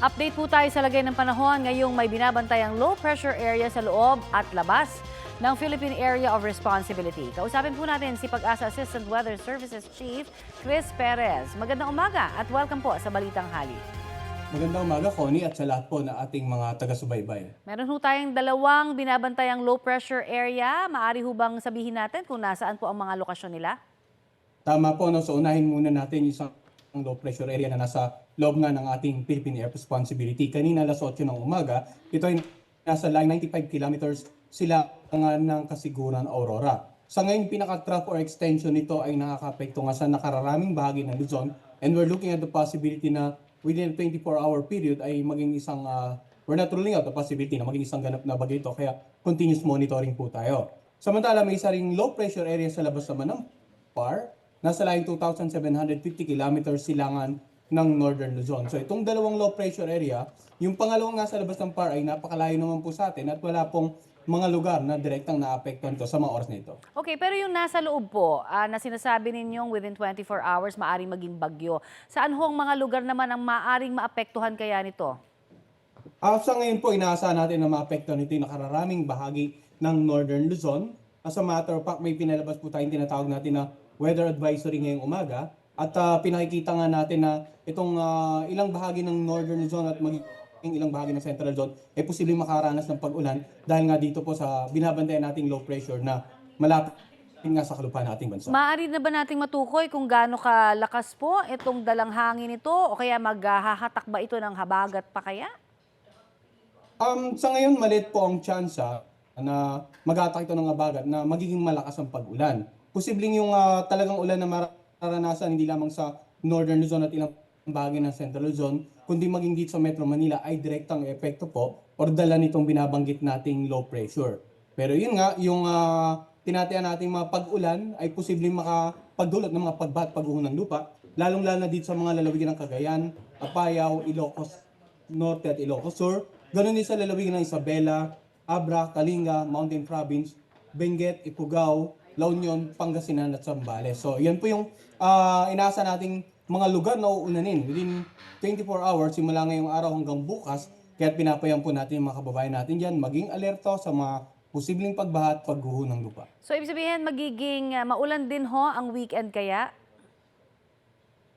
Update po tayo sa lagay ng panahon ngayong may binabantayang low pressure area sa loob at labas ng Philippine Area of Responsibility. Kausapin po natin si Pag-asa Assistant Weather Services Chief Chris Perez. Magandang umaga at welcome po sa Balitang Hali. Magandang umaga, Connie, at sa lahat po na ating mga taga-subaybay. Meron ho tayong dalawang binabantayang low pressure area. Maaari ho bang sabihin natin kung nasaan po ang mga lokasyon nila? Tama po, no? So unahin muna natin yung isang low pressure area na nasa loob nga ng ating Philippine Air Responsibility. Kanina alas 8 ng umaga, ito ay nasa line 95 kilometers sila ng kasiguran Aurora. Sa ngayon, pinaka-trough or extension nito ay nakakapekto nga sa nakararaming bahagi ng Luzon, and we're looking at the possibility na within a 24-hour period ay maging isang, we're not ruling out the possibility na maging isang ganap na bagay ito, kaya continuous monitoring po tayo. Samantala, may isa ring low pressure area sa labas naman ng PAR, nasa line 2,750 kilometers silangan ng Northern Luzon. So itong dalawang low pressure area, yung pangalawang nasa labas ng PAR ay napakalayo naman po sa atin at wala pong mga lugar na direktang naapektuhan to sa mga oras na ito. Okay, pero yung nasa loob po, na sinasabi ninyong within 24 hours maaring maging bagyo. Saan ho ang mga lugar naman ang maaring maapektuhan kaya nito? Sa ngayon po, inaasahan natin na maapektuhan nito yung nakararaming bahagi ng Northern Luzon. As a matter of fact, may pinalabas po tayong tinatawag natin na weather advisory ngayong umaga. At pinakikita nga natin na itong ilang bahagi ng Northern Luzon at maging ilang bahagi ng Central Luzon ay posibleng makaranas ng pag-ulan dahil nga dito po sa binabantayan nating low pressure na malapit nga sa kalupaan ng ating bansa. Maaari na ba nating matukoy kung gaano kalakas po itong dalang hangin ito o kaya maghahatak ba ito ng habagat pa kaya? Sa ngayon, maliit po ang tsansa na mag-atak ito ng habagat na magiging malakas ang pag-ulan. Posibleng yung talagang ulan na mararanasan hindi lamang sa Northern Luzon at ilang bahagi ng Central Luzon, kundi maging dito sa Metro Manila ay direktang epekto po or dala nitong binabanggit nating low pressure. Pero yun nga, yung tinatayaan nating mga pag-ulan ay posibleng makapagdulot ng mga pagbaha at pagguho ng lupa, lalong-lalo na dito sa mga lalawigan ng Cagayan, Apayao, Ilocos Norte at Ilocos Sur. Ganun din sa lalawigan ng Isabela, Abra, Kalinga, Mountain Province, Benguet, Ifugao, La Union, Pangasinan at Zambales. So yan po yung inaasa nating mga lugar na uunanin within 24 hours simula ngayong araw hanggang bukas. Kaya pinapayan po natin yung mga kababayan natin dyan maging alerto sa mga posibleng pagbaha at pagguho ng lupa. So ibig sabihin magiging maulan din ho ang weekend kaya?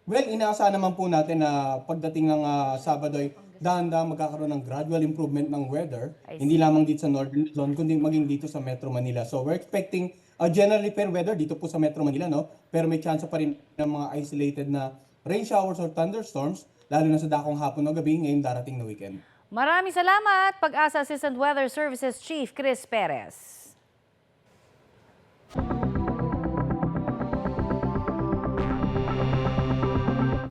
Well, inaasahan naman po natin na pagdating ng Sabado ay dahan-dahan magkakaroon ng gradual improvement ng weather, hindi lamang dito sa Northern Luzon, kundi maging dito sa Metro Manila. So we're expecting generally fair weather dito po sa Metro Manila, no? Pero may chance pa rin ng mga isolated na rain showers or thunderstorms, lalo na sa dakong hapon o gabi ngayong darating na weekend. Maraming salamat, Pag-asa Assistant Weather Services Chief Chris Perez.